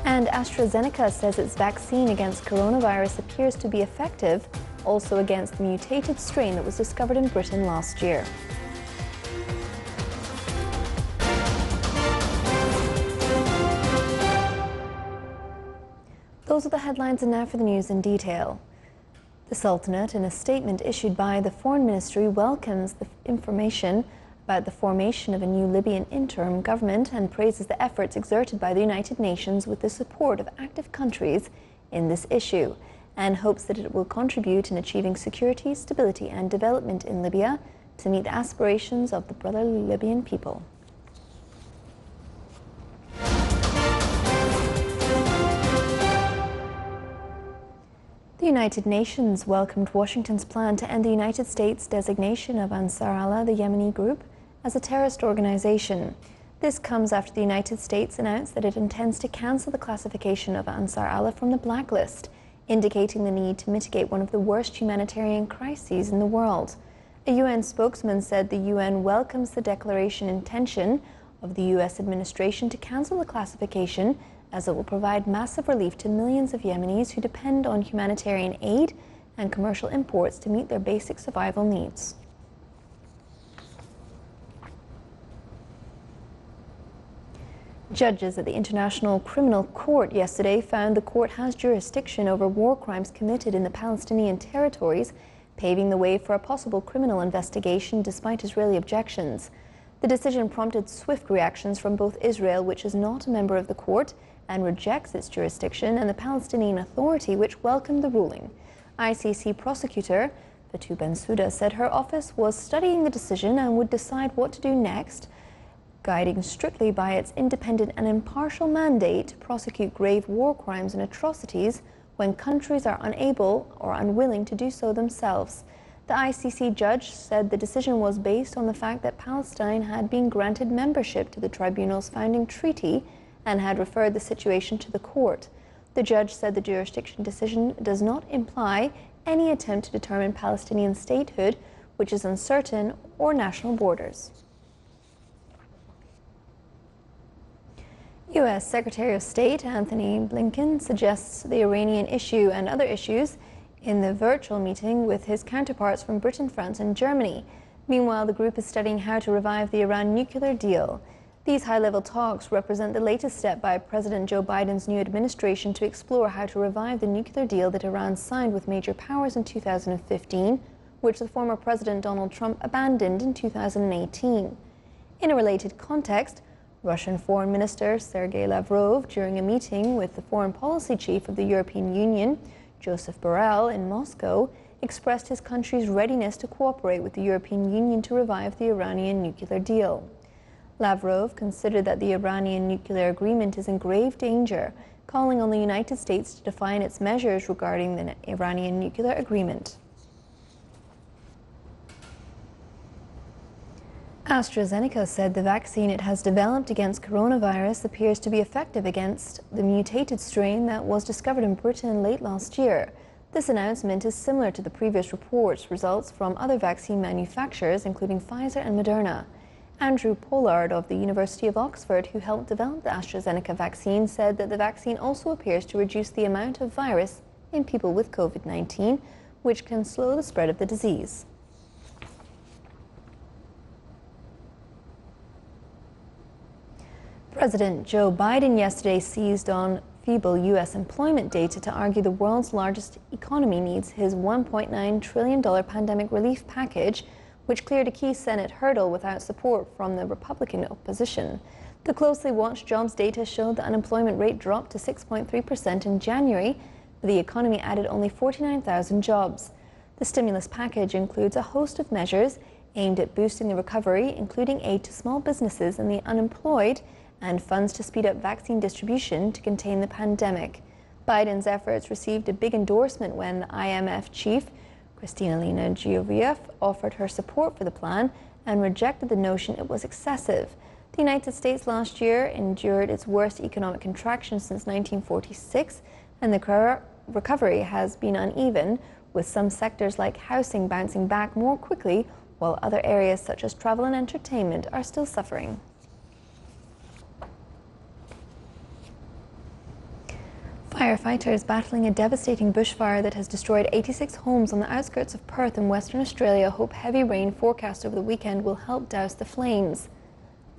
And AstraZeneca says its vaccine against coronavirus appears to be effective, also against the mutated strain that was discovered in Britain last year. Those are the headlines, and now for the news in detail. The Sultanate, in a statement issued by the Foreign Ministry, welcomes the information about the formation of a new Libyan interim government and praises the efforts exerted by the United Nations with the support of active countries in this issue, and hopes that it will contribute in achieving security, stability and development in Libya to meet the aspirations of the brotherly Libyan people. The United Nations welcomed Washington's plan to end the United States' designation of Ansar Allah, the Yemeni group, as a terrorist organization. This comes after the United States announced that it intends to cancel the classification of Ansar Allah from the blacklist, indicating the need to mitigate one of the worst humanitarian crises in the world. A UN spokesman said the UN welcomes the declaration intention of the U.S. administration to cancel the classification, as it will provide massive relief to millions of Yemenis who depend on humanitarian aid and commercial imports to meet their basic survival needs. Judges at the International Criminal Court yesterday found the court has jurisdiction over war crimes committed in the Palestinian territories, paving the way for a possible criminal investigation despite Israeli objections. The decision prompted swift reactions from both Israel, which is not a member of the court and rejects its jurisdiction, and the Palestinian Authority, which welcomed the ruling. ICC prosecutor Fatou Bensouda said her office was studying the decision and would decide what to do next, guiding strictly by its independent and impartial mandate to prosecute grave war crimes and atrocities when countries are unable or unwilling to do so themselves. The ICC judge said the decision was based on the fact that Palestine had been granted membership to the tribunal's founding treaty and had referred the situation to the court. The judge said the jurisdiction decision does not imply any attempt to determine Palestinian statehood, which is uncertain, or national borders. U.S. Secretary of State Anthony Blinken suggests the Iranian issue and other issues in the virtual meeting with his counterparts from Britain, France and Germany. Meanwhile, the group is studying how to revive the Iran nuclear deal. These high-level talks represent the latest step by President Joe Biden's new administration to explore how to revive the nuclear deal that Iran signed with major powers in 2015, which the former President Donald Trump abandoned in 2018. In a related context, Russian Foreign Minister Sergei Lavrov, during a meeting with the foreign policy chief of the European Union, Joseph Borrell, in Moscow, expressed his country's readiness to cooperate with the European Union to revive the Iranian nuclear deal. Lavrov considered that the Iranian nuclear agreement is in grave danger, calling on the United States to define its measures regarding the Iranian nuclear agreement. AstraZeneca said the vaccine it has developed against coronavirus appears to be effective against the mutated strain that was discovered in Britain late last year. This announcement is similar to the previous reports, results from other vaccine manufacturers, including Pfizer and Moderna. Andrew Pollard of the University of Oxford, who helped develop the AstraZeneca vaccine, said that the vaccine also appears to reduce the amount of virus in people with COVID-19, which can slow the spread of the disease. President Joe Biden yesterday seized on feeble U.S. employment data to argue the world's largest economy needs his $1.9 trillion pandemic relief package, which cleared a key Senate hurdle without support from the Republican opposition. The closely watched jobs data showed the unemployment rate dropped to 6.3% in January, but the economy added only 49,000 jobs. The stimulus package includes a host of measures aimed at boosting the recovery, including aid to small businesses and the unemployed, and funds to speed up vaccine distribution to contain the pandemic. Biden's efforts received a big endorsement when the IMF chief, Kristalina Georgiev, offered her support for the plan and rejected the notion it was excessive. The United States last year endured its worst economic contraction since 1946, and the recovery has been uneven, with some sectors like housing bouncing back more quickly, while other areas such as travel and entertainment are still suffering. Firefighters battling a devastating bushfire that has destroyed 86 homes on the outskirts of Perth in Western Australia hope heavy rain forecast over the weekend will help douse the flames.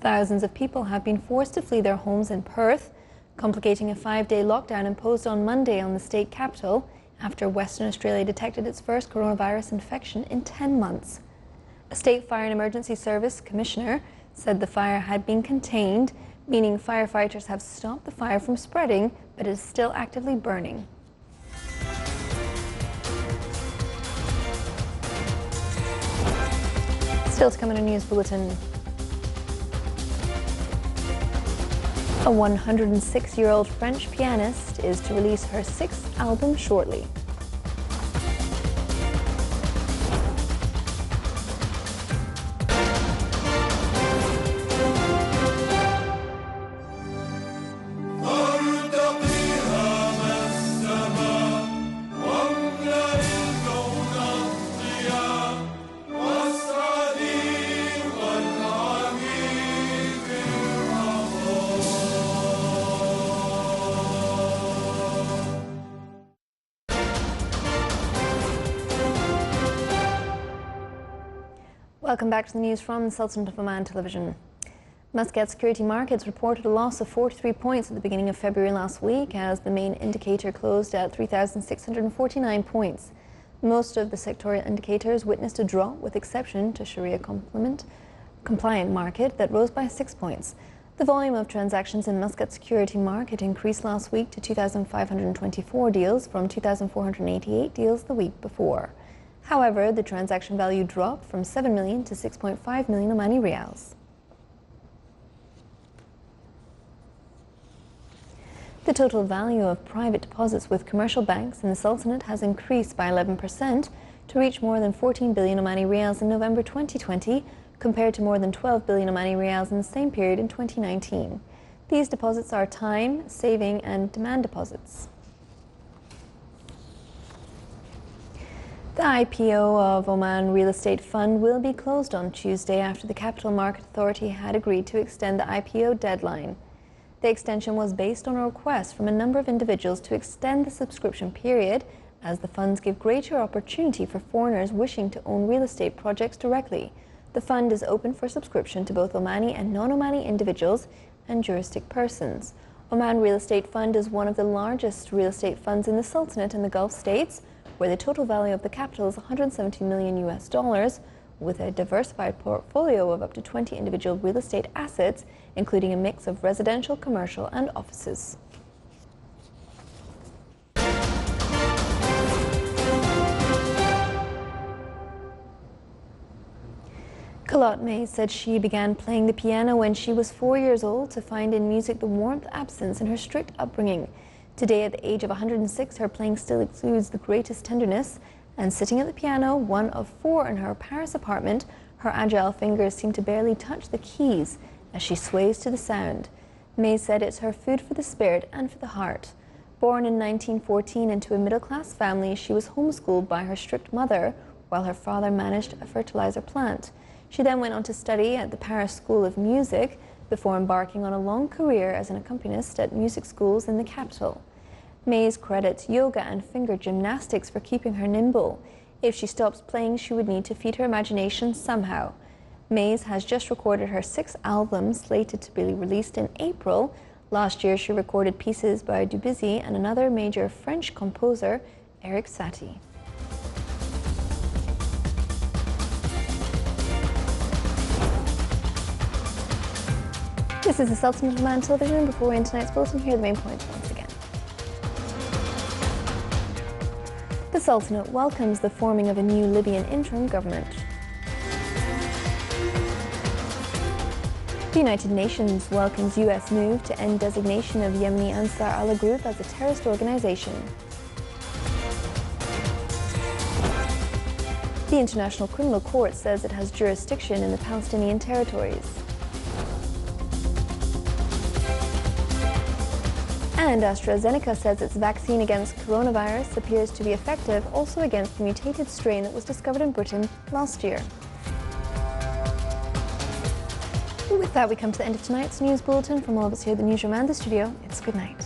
Thousands of people have been forced to flee their homes in Perth, complicating a 5-day lockdown imposed on Monday on the state capital after Western Australia detected its first coronavirus infection in 10 months. A State Fire and Emergency Service Commissioner said the fire had been contained, meaning firefighters have stopped the fire from spreading, but it is still actively burning. Still to come in a news bulletin. A 106-year-old French pianist is to release her 6th album shortly. Welcome back to the news from the Sultan of Oman television. Muscat Security Markets reported a loss of 43 points at the beginning of February last week as the main indicator closed at 3,649 points. Most of the sectorial indicators witnessed a drop with exception to Sharia compliant market that rose by 6 points. The volume of transactions in Muscat Security Market increased last week to 2,524 deals from 2,488 deals the week before. However, the transaction value dropped from 7 million to 6.5 million Omani Riyals. The total value of private deposits with commercial banks in the Sultanate has increased by 11% to reach more than 14 billion Omani Riyals in November 2020, compared to more than 12 billion Omani Riyals in the same period in 2019. These deposits are time, saving and demand deposits. The IPO of Oman Real Estate Fund will be closed on Tuesday after the Capital Market Authority had agreed to extend the IPO deadline. The extension was based on a request from a number of individuals to extend the subscription period, as the funds give greater opportunity for foreigners wishing to own real estate projects directly. The fund is open for subscription to both Omani and non-Omani individuals and juristic persons. Oman Real Estate Fund is one of the largest real estate funds in the Sultanate and the Gulf states, where the total value of the capital is $170 million US, with a diversified portfolio of up to 20 individual real estate assets, including a mix of residential, commercial, and offices. Colette May said she began playing the piano when she was 4 years old to find in music the warmth absence in her strict upbringing. Today, at the age of 106, her playing still exudes the greatest tenderness, and sitting at the piano, one of 4 in her Paris apartment, her agile fingers seem to barely touch the keys as she sways to the sound. May said it's her food for the spirit and for the heart. Born in 1914 into a middle-class family, she was homeschooled by her strict mother while her father managed a fertilizer plant. She then went on to study at the Paris School of Music before embarking on a long career as an accompanist at music schools in the capital. Mays credits yoga and finger gymnastics for keeping her nimble. If she stops playing, she would need to feed her imagination somehow. Mays has just recorded her 6th album, slated to be released in April. Last year, she recorded pieces by Debussy and another major French composer, Eric Satie. This is the Sultan of Oman television. Before we end tonight's bulletin, here are the main points once again. The Sultanate welcomes the forming of a new Libyan interim government. The United Nations welcomes U.S. move to end designation of Yemeni Ansar Allah Group as a terrorist organization. The International Criminal Court says it has jurisdiction in the Palestinian territories. And AstraZeneca says its vaccine against coronavirus appears to be effective also against the mutated strain that was discovered in Britain last year. With that, we come to the end of tonight's news bulletin. From all of us here at the newsroom and the studio, it's good night.